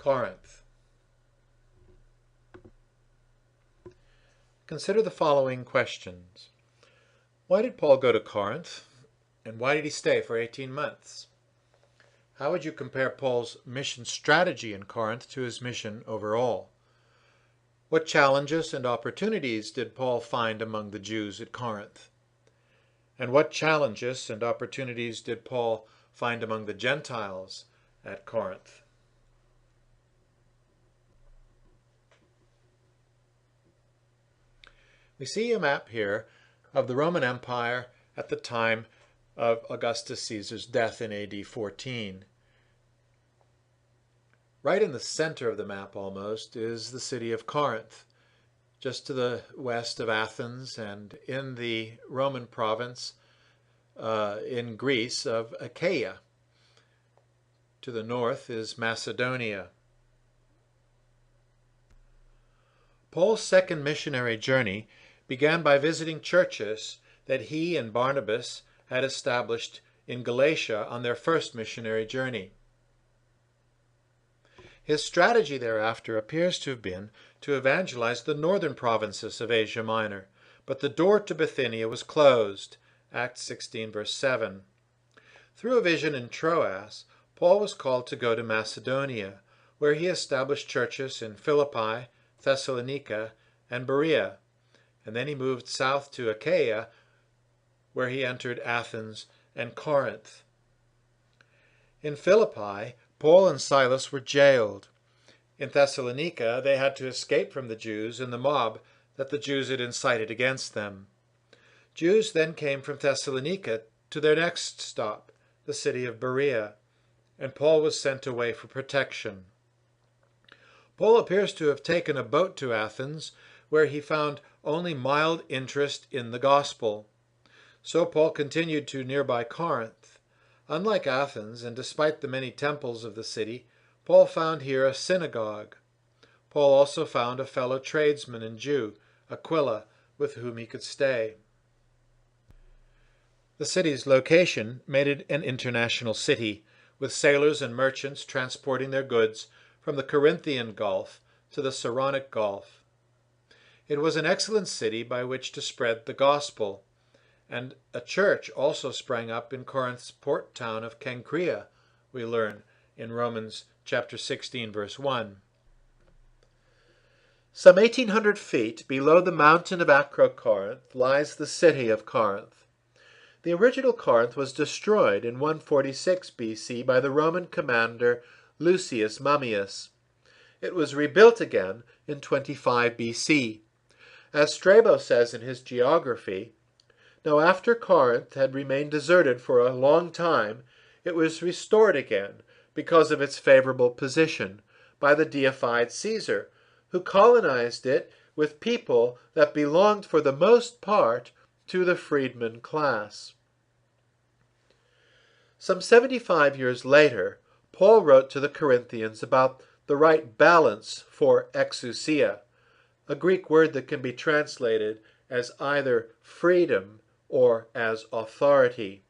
Corinth. Consider the following questions. Why did Paul go to Corinth, and why did he stay for 18 months? How would you compare Paul's mission strategy in Corinth to his mission overall? What challenges and opportunities did Paul find among the Jews at Corinth? And what challenges and opportunities did Paul find among the Gentiles at Corinth? We see a map here of the Roman Empire at the time of Augustus Caesar's death in AD 14. Right in the center of the map almost is the city of Corinth, just to the west of Athens and in the Roman province in Greece of Achaia. To the north is Macedonia. Paul's second missionary journey began by visiting churches that he and Barnabas had established in Galatia on their first missionary journey. His strategy thereafter appears to have been to evangelize the northern provinces of Asia Minor, but the door to Bithynia was closed. Acts 16, verse 7. Through a vision in Troas, Paul was called to go to Macedonia, where he established churches in Philippi, Thessalonica, and Berea, and then he moved south to Achaia, where he entered Athens and Corinth. In Philippi, Paul and Silas were jailed. In Thessalonica, they had to escape from the Jews and the mob that the Jews had incited against them. Jews then came from Thessalonica to their next stop, the city of Berea, and Paul was sent away for protection. Paul appears to have taken a boat to Athens, where he found only mild interest in the gospel. So Paul continued to nearby Corinth. Unlike Athens, and despite the many temples of the city, Paul found here a synagogue. Paul also found a fellow tradesman and Jew, Aquila, with whom he could stay. The city's location made it an international city, with sailors and merchants transporting their goods from the Corinthian Gulf to the Saronic Gulf. It was an excellent city by which to spread the gospel, and a church also sprang up in Corinth's port town of Cenchrea, we learn in Romans chapter 16, verse 1. Some 1,800 feet below the mountain of Acrocorinth lies the city of Corinth. The original Corinth was destroyed in 146 BC by the Roman commander Lucius Mummius. It was rebuilt again in 25 BC. As Strabo says in his geography, now after Corinth had remained deserted for a long time, it was restored again because of its favorable position by the deified Caesar, who colonized it with people that belonged for the most part to the freedman class. Some 75 years later, Paul wrote to the Corinthians about the right balance for exousia, a Greek word that can be translated as either freedom or as authority.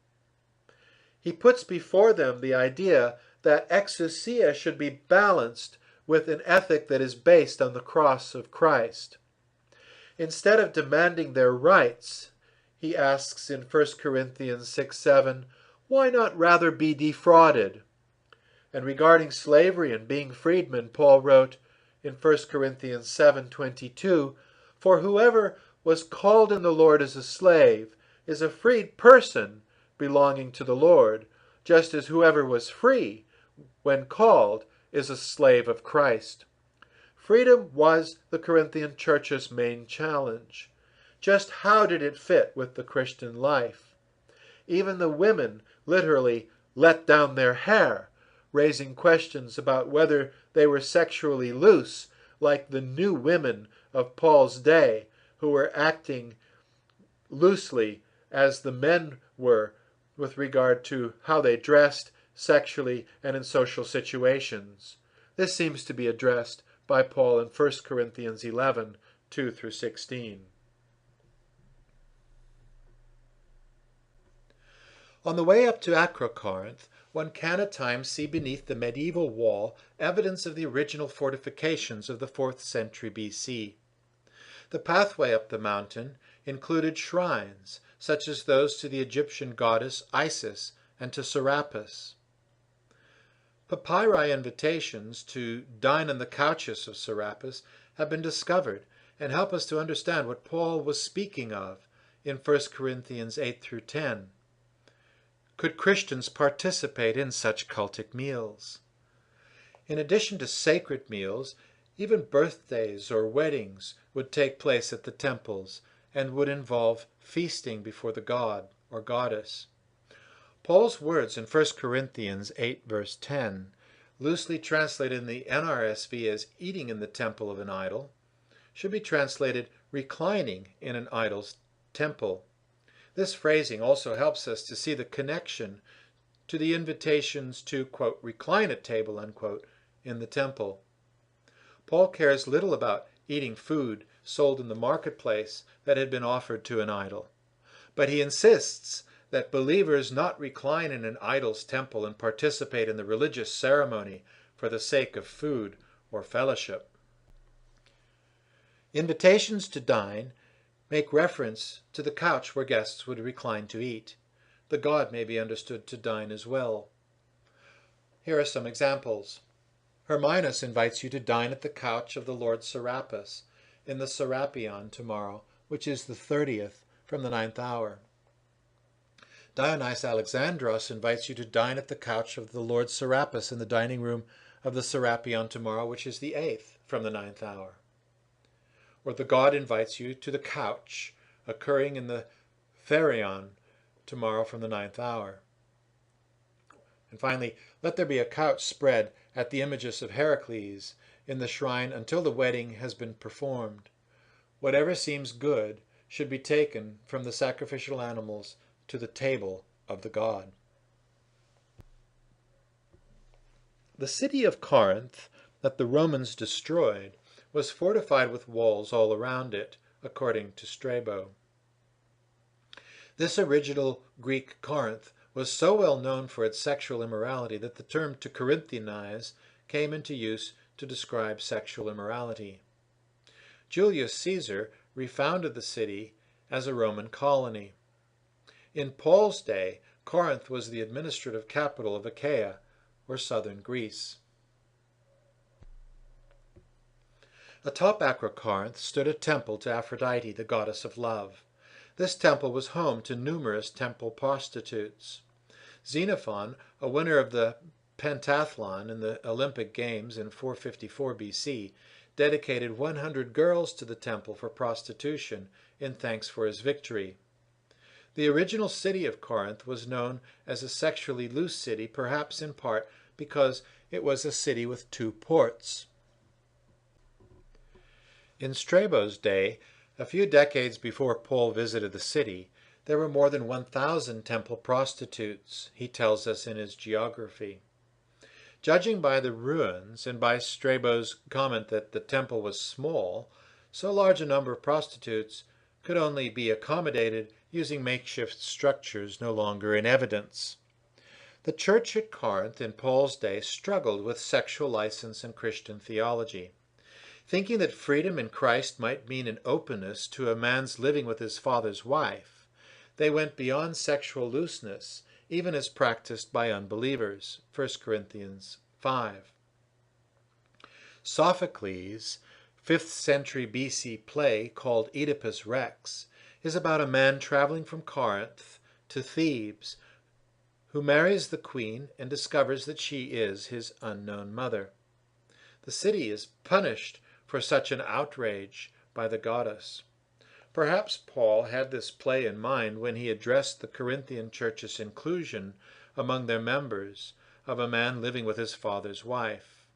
He puts before them the idea that exousia should be balanced with an ethic that is based on the cross of Christ. Instead of demanding their rights, he asks in 1 Corinthians 6:7, why not rather be defrauded? And regarding slavery and being freedmen, Paul wrote in 1 Corinthians 7:22, for whoever was called in the Lord as a slave is a freed person belonging to the Lord, just as whoever was free when called is a slave of Christ. Freedom was the Corinthian church's main challenge. Just how did it fit with the Christian life? Even the women literally let down their hair, raising questions about whether they were sexually loose, like the new women of Paul's day, who were acting loosely as the men were with regard to how they dressed sexually and in social situations. This seems to be addressed by Paul in 1 Corinthians 11, 2-16. On the way up to Acrocorinth, one can at times see beneath the medieval wall evidence of the original fortifications of the 4th century BC. The pathway up the mountain included shrines, such as those to the Egyptian goddess Isis and to Serapis. Papyri invitations to dine on the couches of Serapis have been discovered and help us to understand what Paul was speaking of in 1 Corinthians 8 through 10. Could Christians participate in such cultic meals? In addition to sacred meals, even birthdays or weddings would take place at the temples and would involve feasting before the god or goddess. Paul's words in 1 Corinthians 8 verse 10, loosely translated in the NRSV as eating in the temple of an idol, should be translated reclining in an idol's temple. This phrasing also helps us to see the connection to the invitations to, quote, recline at table, unquote, in the temple. Paul cares little about eating food sold in the marketplace that had been offered to an idol, but he insists that believers not recline in an idol's temple and participate in the religious ceremony for the sake of food or fellowship. Invitations to dine make reference to the couch where guests would recline to eat. The god may be understood to dine as well. Here are some examples. Herminus invites you to dine at the couch of the Lord Serapis in the Serapion tomorrow, which is the 30th from the 9th hour. Dionysius Alexandros invites you to dine at the couch of the Lord Serapis in the dining room of the Serapion tomorrow, which is the 8th from the 9th hour. Or the god invites you to the couch occurring in the Therion tomorrow from the 9th hour. And finally, let there be a couch spread at the images of Heracles in the shrine until the wedding has been performed. Whatever seems good should be taken from the sacrificial animals to the table of the god. The city of Corinth that the Romans destroyed was fortified with walls all around it, according to Strabo. This original Greek Corinth was so well known for its sexual immorality that the term to Corinthianize came into use to describe sexual immorality. Julius Caesar refounded the city as a Roman colony. In Paul's day, Corinth was the administrative capital of Achaia, or southern Greece. Atop Acrocorinth stood a temple to Aphrodite, the goddess of love. This temple was home to numerous temple prostitutes. Xenophon, a winner of the pentathlon in the Olympic Games in 454 BC, dedicated 100 girls to the temple for prostitution in thanks for his victory. The original city of Corinth was known as a sexually loose city, perhaps in part because it was a city with 2 ports. In Strabo's day, a few decades before Paul visited the city, there were more than 1,000 temple prostitutes, he tells us in his geography. Judging by the ruins and by Strabo's comment that the temple was small, so large a number of prostitutes could only be accommodated using makeshift structures no longer in evidence. The church at Corinth in Paul's day struggled with sexual license and Christian theology. Thinking that freedom in Christ might mean an openness to a man's living with his father's wife, they went beyond sexual looseness, even as practiced by unbelievers. 1 Corinthians 5. Sophocles' 5th century BC play called Oedipus Rex is about a man traveling from Corinth to Thebes who marries the queen and discovers that she is his unknown mother. The city is punished for such an outrage by the goddess. Perhaps Paul had this play in mind when he addressed the Corinthian church's inclusion among their members of a man living with his father's wife.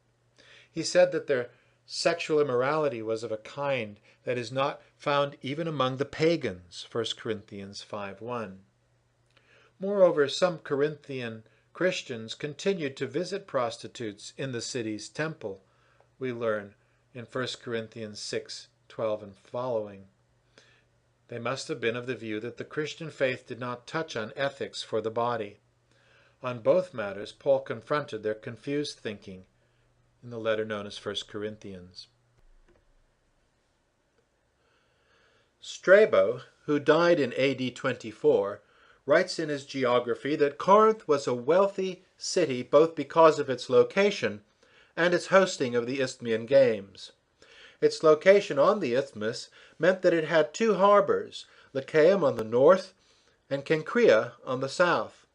He said that their sexual immorality was of a kind that is not found even among the pagans, 1 Corinthians 5:1. Moreover, some Corinthian Christians continued to visit prostitutes in the city's temple, we learn in 1 Corinthians 6:12 and following. They must have been of the view that the Christian faith did not touch on ethics for the body. On both matters, Paul confronted their confused thinking in the letter known as 1 Corinthians. Strabo, who died in AD 24, writes in his geography that Corinth was a wealthy city both because of its location and its hosting of the Isthmian Games. Its location on the isthmus meant that it had two harbors, Lycaeum on the north and Cenchrea on the south.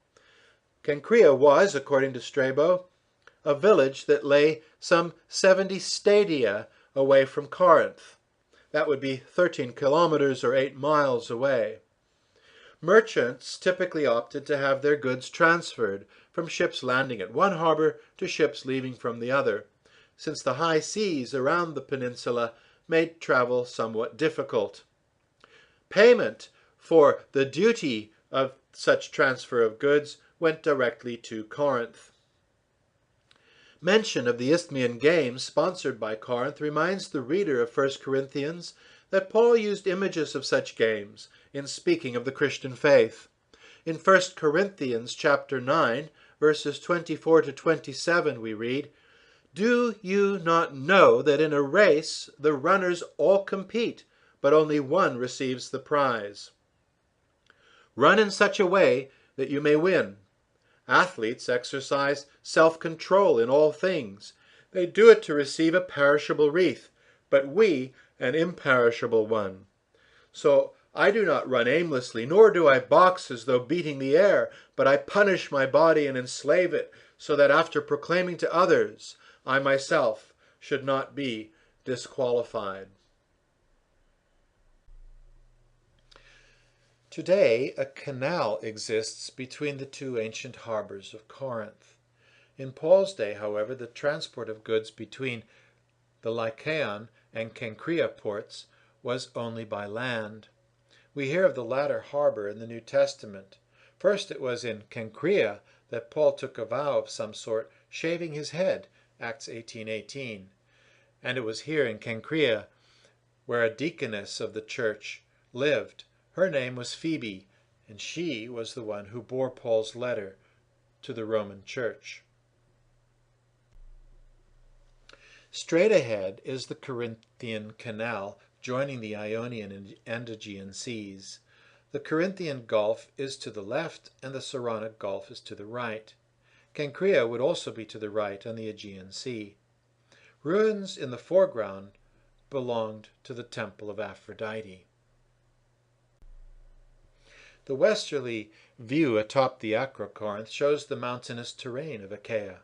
Cenchrea was, according to Strabo, a village that lay some 70 stadia away from Corinth. That would be 13 kilometers or 8 miles away. Merchants typically opted to have their goods transferred from ships landing at one harbor to ships leaving from the other, since the high seas around the peninsula made travel somewhat difficult. Payment for the duty of such transfer of goods went directly to Corinth. Mention of the Isthmian Games sponsored by Corinth reminds the reader of 1 Corinthians that Paul used images of such games in speaking of the Christian faith. In 1 Corinthians chapter 9, verses 24 to 27, we read, "Do you not know that in a race the runners all compete, but only one receives the prize? Run in such a way that you may win. Athletes exercise self-control in all things. They do it to receive a perishable wreath, but we an imperishable one. So I do not run aimlessly, nor do I box as though beating the air, but I punish my body and enslave it, so that after proclaiming to others, I myself should not be disqualified." Today, a canal exists between the two ancient harbors of Corinth. In Paul's day, however, the transport of goods between the Lycaean and Cenchrea ports was only by land. We hear of the latter harbor in the New Testament. First, it was in Cenchrea that Paul took a vow of some sort, shaving his head, Acts 18:18. And it was here in Cenchrea where a deaconess of the church lived. Her name was Phoebe, and she was the one who bore Paul's letter to the Roman church. Straight ahead is the Corinthian Canal joining the Ionian and Aegean seas. The Corinthian Gulf is to the left and the Saronic Gulf is to the right. Cenchrea would also be to the right on the Aegean Sea. Ruins in the foreground belonged to the Temple of Aphrodite. The westerly view atop the Acrocorinth shows the mountainous terrain of Achaia.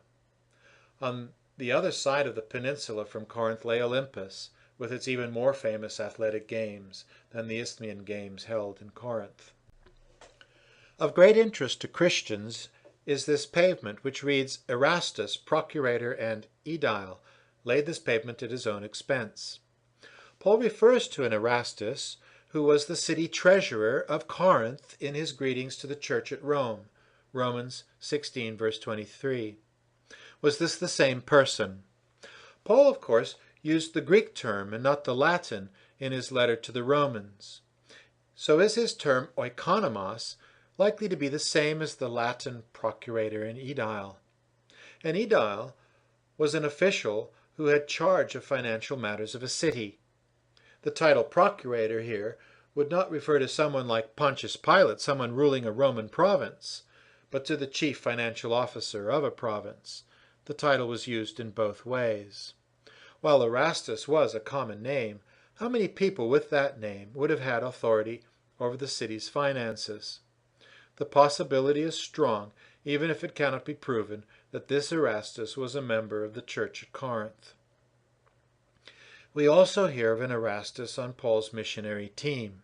On the other side of the peninsula from Corinth lay Olympus, with its even more famous athletic games than the Isthmian Games held in Corinth. Of great interest to Christians is this pavement, which reads, "Erastus, procurator and aedile, laid this pavement at his own expense." Paul refers to an Erastus, who was the city treasurer of Corinth, in his greetings to the church at Rome, Romans 16, verse 23. Was this the same person? Paul, of course, used the Greek term and not the Latin in his letter to the Romans. So is his term oikonomos likely to be the same as the Latin procurator and aedile? An aedile was an official who had charge of financial matters of a city. The title procurator here would not refer to someone like Pontius Pilate, someone ruling a Roman province, but to the chief financial officer of a province. The title was used in both ways. While Erastus was a common name, how many people with that name would have had authority over the city's finances? The possibility is strong, even if it cannot be proven, that this Erastus was a member of the church at Corinth. We also hear of an Erastus on Paul's missionary team.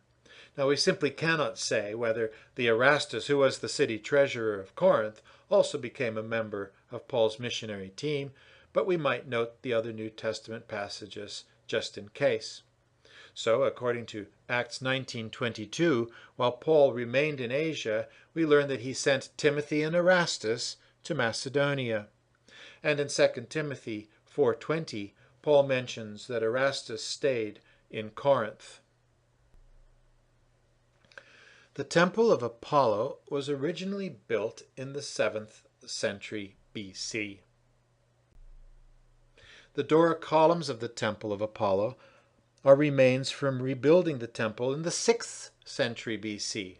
Now, we simply cannot say whether the Erastus, who was the city treasurer of Corinth, also became a member of Paul's missionary team, but we might note the other New Testament passages just in case. So, according to Acts 19:22, while Paul remained in Asia, we learn that he sent Timothy and Erastus to Macedonia. And in 2 Timothy 4:20, Paul mentions that Erastus stayed in Corinth. The temple of Apollo was originally built in the 7th century BC. The Doric columns of the Temple of Apollo are remains from rebuilding the temple in the 6th century BC.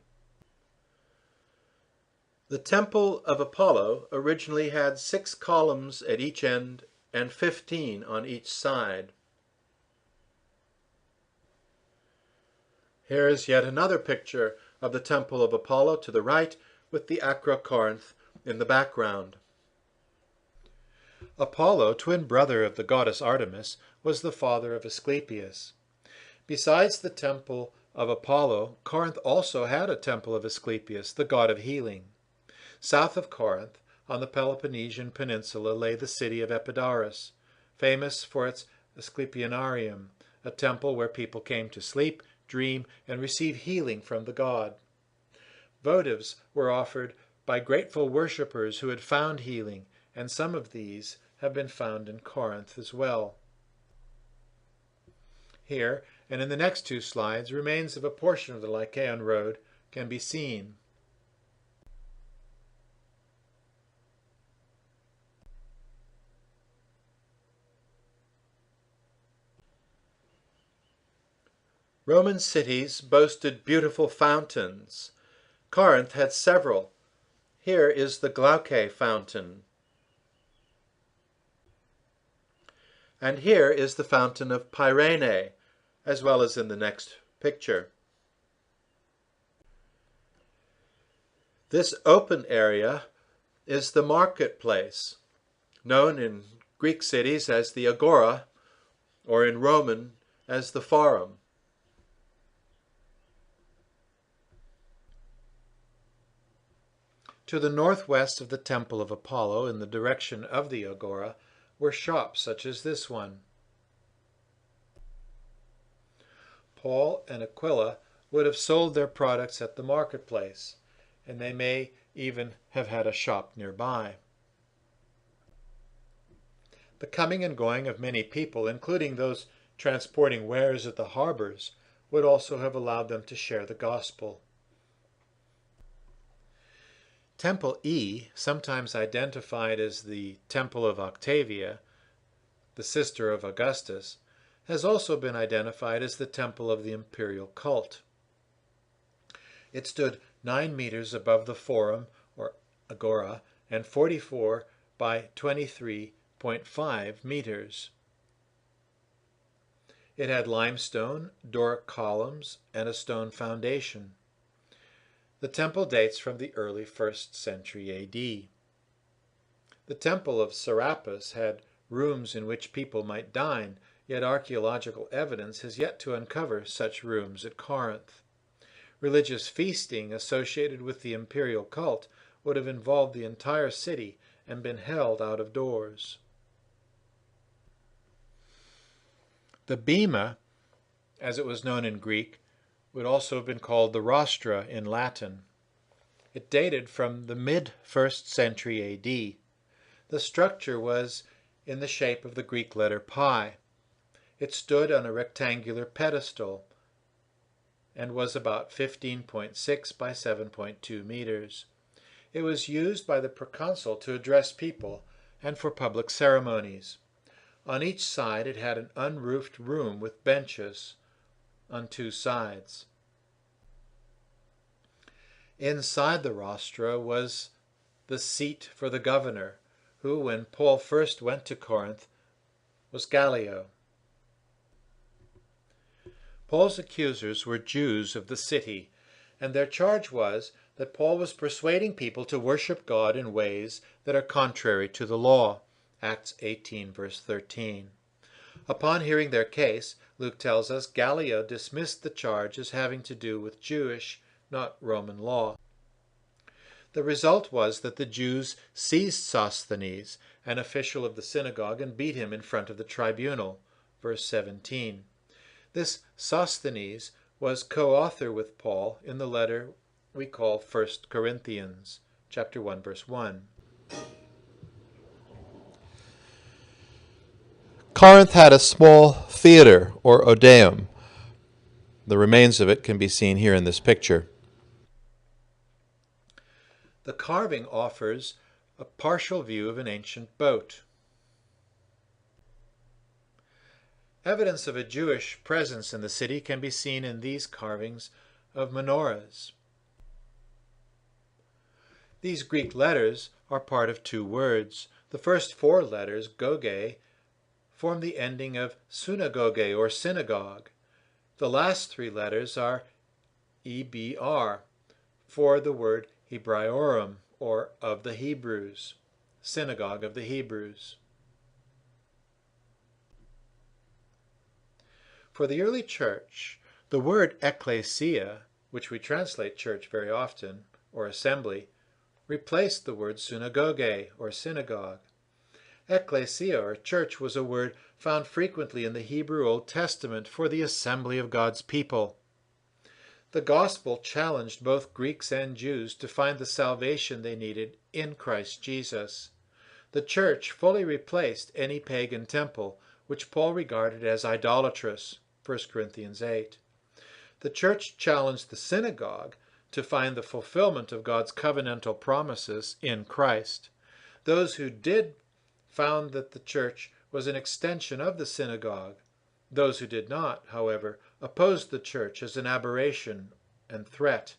The Temple of Apollo originally had 6 columns at each end and 15 on each side. Here is yet another picture of the Temple of Apollo to the right, with the Acra Corinth in the background. Apollo, twin brother of the goddess Artemis, was the father of Asclepius. Besides the Temple of Apollo, Corinth also had a temple of Asclepius, the god of healing. South of Corinth, on the Peloponnesian peninsula, lay the city of Epidaurus, famous for its Asclepionarium, a temple where people came to sleep, dream, and receive healing from the god. Votives were offered by grateful worshippers who had found healing, and some of these have been found in Corinth as well. Here, and in the next 2 slides, remains of a portion of the Lycaean road can be seen. Roman cities boasted beautiful fountains. Corinth had several. Here is the Glaucae fountain. And here is the fountain of Pyrene, as well as in the next picture. This open area is the marketplace, known in Greek cities as the Agora, or in Roman as the Forum. To the northwest of the Temple of Apollo, in the direction of the Agora, were shops such as this one. Paul and Aquila would have sold their products at the marketplace, and they may even have had a shop nearby. The coming and going of many people, including those transporting wares at the harbors, would also have allowed them to share the gospel. Temple E, sometimes identified as the Temple of Octavia, the sister of Augustus, has also been identified as the temple of the imperial cult. It stood 9 meters above the Forum, or Agora, and 44 by 23.5 meters. It had limestone, Doric columns, and a stone foundation. The temple dates from the early 1st century A.D. The temple of Serapis had rooms in which people might dine, yet archaeological evidence has yet to uncover such rooms at Corinth. Religious feasting associated with the imperial cult would have involved the entire city and been held out of doors. The bema, as it was known in Greek, would also have been called the rostra in Latin. It dated from the mid-1st century A.D. The structure was in the shape of the Greek letter pi. It stood on a rectangular pedestal and was about 15.6 by 7.2 meters. It was used by the proconsul to address people and for public ceremonies. On each side it had an unroofed room with benches on 2 sides. Inside the rostra was the seat for the governor, who, when Paul first went to Corinth, was Gallio. Paul's accusers were Jews of the city, and their charge was that Paul was persuading people to worship God in ways that are contrary to the law. Acts 18, verse 13. Upon hearing their case, Luke tells us, Gallio dismissed the charge as having to do with Jewish, not Roman law. The result was that the Jews seized Sosthenes, an official of the synagogue, and beat him in front of the tribunal. Verse 17. This Sosthenes was co-author with Paul in the letter we call 1 Corinthians, chapter 1, verse 1. Corinth had a small theater, or odeum. The remains of it can be seen here in this picture. The carving offers a partial view of an ancient boat. Evidence of a Jewish presence in the city can be seen in these carvings of menorahs. These Greek letters are part of two words. The first four letters, goge, form the ending of synagogue or synagogue. The last three letters are EBR for the word Hebraiorum, or of the Hebrews, synagogue of the Hebrews. For the early church, the word ecclesia, which we translate church very often, or assembly, replaced the word synagogue, or synagogue. Ecclesia, or church, was a word found frequently in the Hebrew Old Testament for the assembly of God's people. The gospel challenged both Greeks and Jews to find the salvation they needed in Christ Jesus. The church fully replaced any pagan temple, which Paul regarded as idolatrous, 1 Corinthians 8. The church challenged the synagogue to find the fulfillment of God's covenantal promises in Christ. Those who did found that the church was an extension of the synagogue. Those who did not, however, opposed the church as an aberration and threat.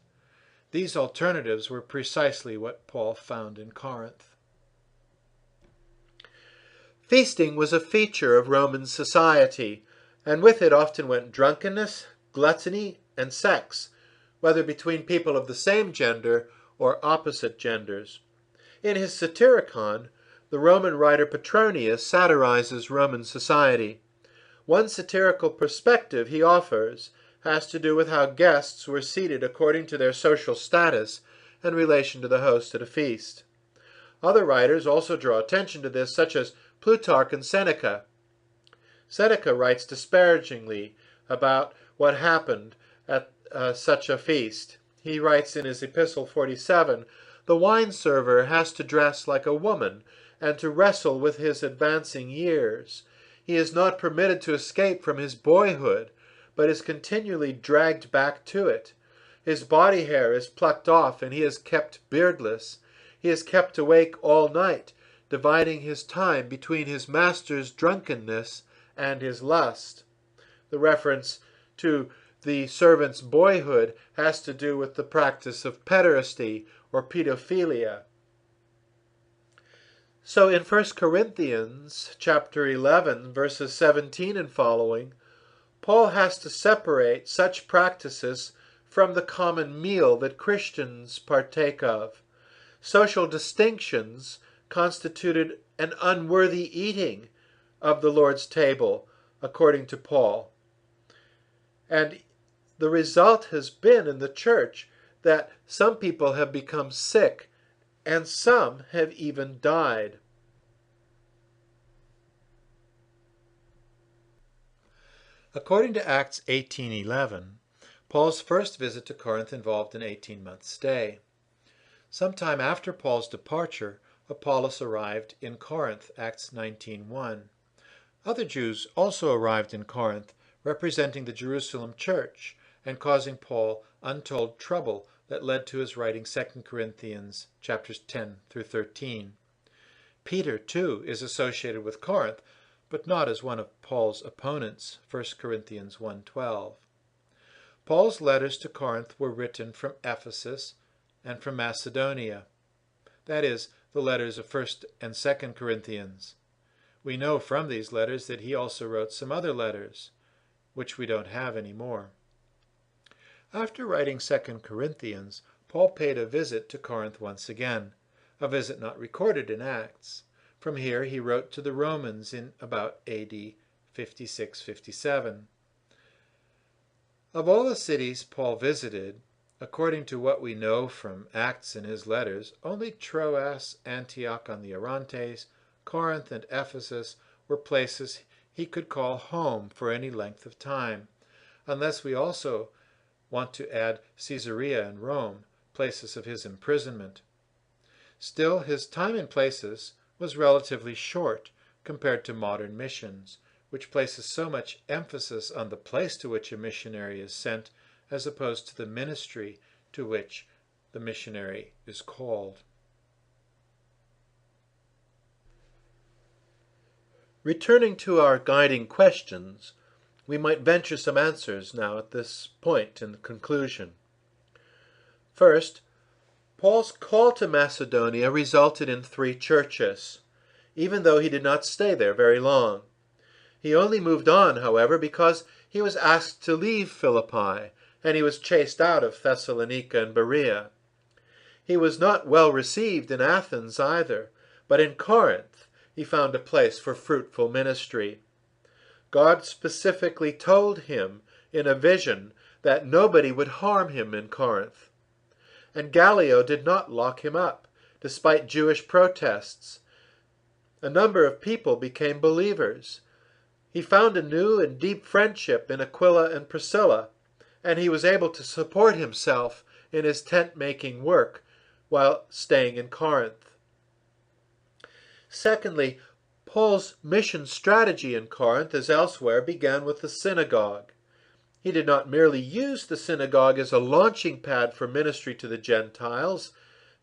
These alternatives were precisely what Paul found in Corinth. Feasting was a feature of Roman society, and with it often went drunkenness, gluttony, and sex, whether between people of the same gender or opposite genders. In his Satyricon, the Roman writer Petronius satirizes Roman society. One satirical perspective he offers has to do with how guests were seated according to their social status in relation to the host at a feast. Other writers also draw attention to this, such as Plutarch and Seneca. Seneca writes disparagingly about what happened at such a feast. He writes in his Epistle 47, "The wine server has to dress like a woman and to wrestle with his advancing years. He is not permitted to escape from his boyhood, but is continually dragged back to it. His body hair is plucked off and he is kept beardless. He is kept awake all night, dividing his time between his master's drunkenness and his lust." The reference to the servant's boyhood has to do with the practice of pederasty or pedophilia. So in 1 Corinthians chapter 11, verses 17 and following, Paul has to separate such practices from the common meal that Christians partake of. Social distinctions constituted an unworthy eating of the Lord's table, according to Paul. And the result has been in the church that some people have become sick and some have even died. According to Acts 18:11, Paul's first visit to Corinth involved an 18-month stay. Sometime after Paul's departure, Apollos arrived in Corinth, Acts 19:1. Other Jews also arrived in Corinth, representing the Jerusalem church and causing Paul untold trouble that led to his writing 2 Corinthians chapters 10 through 13. Peter, too, is associated with Corinth, but not as one of Paul's opponents, 1 Corinthians 1:12. Paul's letters to Corinth were written from Ephesus and from Macedonia. That is, the letters of 1 and 2 Corinthians. We know from these letters that he also wrote some other letters, which we don't have anymore. After writing 2 Corinthians, Paul paid a visit to Corinth once again, a visit not recorded in Acts. From here he wrote to the Romans in about AD 56-57. Of all the cities Paul visited, according to what we know from Acts and his letters, only Troas, Antioch on the Orontes, Corinth, and Ephesus were places he could call home for any length of time, unless we also want to add Caesarea and Rome, places of his imprisonment. Still, his time in places was relatively short compared to modern missions, which places so much emphasis on the place to which a missionary is sent as opposed to the ministry to which the missionary is called. Returning to our guiding questions, we might venture some answers now at this point in the conclusion. First, Paul's call to Macedonia resulted in 3 churches, even though he did not stay there very long. He only moved on, however, because he was asked to leave Philippi, and he was chased out of Thessalonica and Berea. He was not well received in Athens either, but in Corinth he found a place for fruitful ministry. God specifically told him in a vision that nobody would harm him in Corinth. And Gallio did not lock him up, despite Jewish protests. A number of people became believers. He found a new and deep friendship in Aquila and Priscilla, and he was able to support himself in his tent-making work while staying in Corinth. Secondly, Paul's mission strategy in Corinth, as elsewhere, began with the synagogue. He did not merely use the synagogue as a launching pad for ministry to the Gentiles.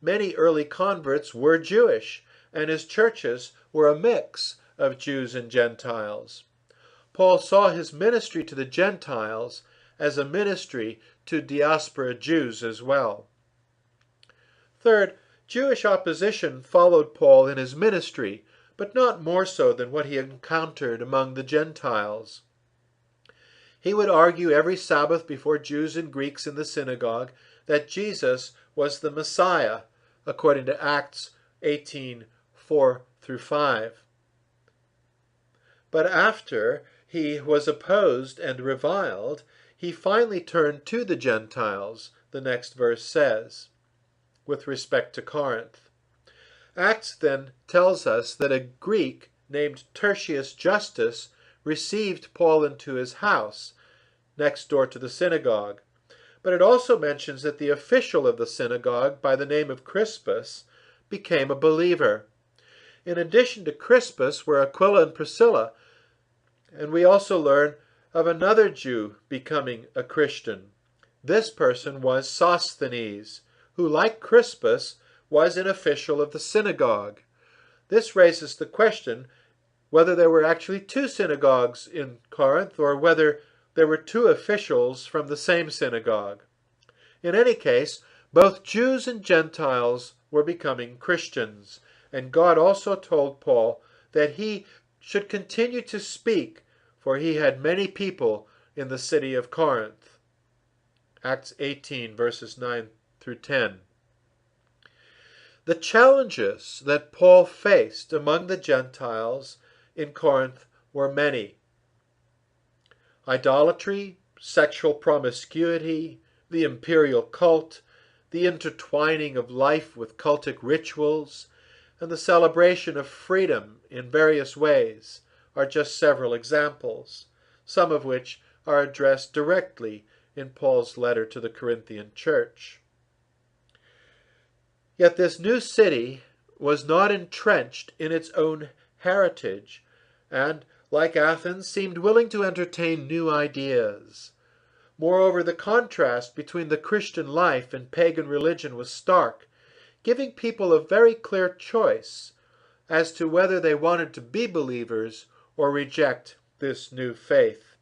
Many early converts were Jewish, and his churches were a mix of Jews and Gentiles. Paul saw his ministry to the Gentiles as a ministry to diaspora Jews as well. Third, Jewish opposition followed Paul in his ministry, but not more so than what he encountered among the Gentiles. He would argue every Sabbath before Jews and Greeks in the synagogue that Jesus was the Messiah, according to Acts 18:4-5. But after he was opposed and reviled, he finally turned to the Gentiles, the next verse says, with respect to Corinth. Acts then tells us that a Greek named Tertius Justus received Paul into his house, next door to the synagogue. But it also mentions that the official of the synagogue, by the name of Crispus, became a believer. In addition to Crispus were Aquila and Priscilla, and we also learn of another Jew becoming a Christian. This person was Sosthenes, who, like Crispus, was an official of the synagogue. This raises the question whether there were actually 2 synagogues in Corinth, or whether there were 2 officials from the same synagogue. In any case, both Jews and Gentiles were becoming Christians, and God also told Paul that he should continue to speak, for he had many people in the city of Corinth. Acts 18, verses 9-10. The challenges that Paul faced among the Gentiles in Corinth were many. Idolatry, sexual promiscuity, the imperial cult, the intertwining of life with cultic rituals, and the celebration of freedom in various ways are just several examples, some of which are addressed directly in Paul's letter to the Corinthian church. Yet this new city was not entrenched in its own heritage, and, like Athens, seemed willing to entertain new ideas. Moreover, the contrast between the Christian life and pagan religion was stark, giving people a very clear choice as to whether they wanted to be believers or reject this new faith.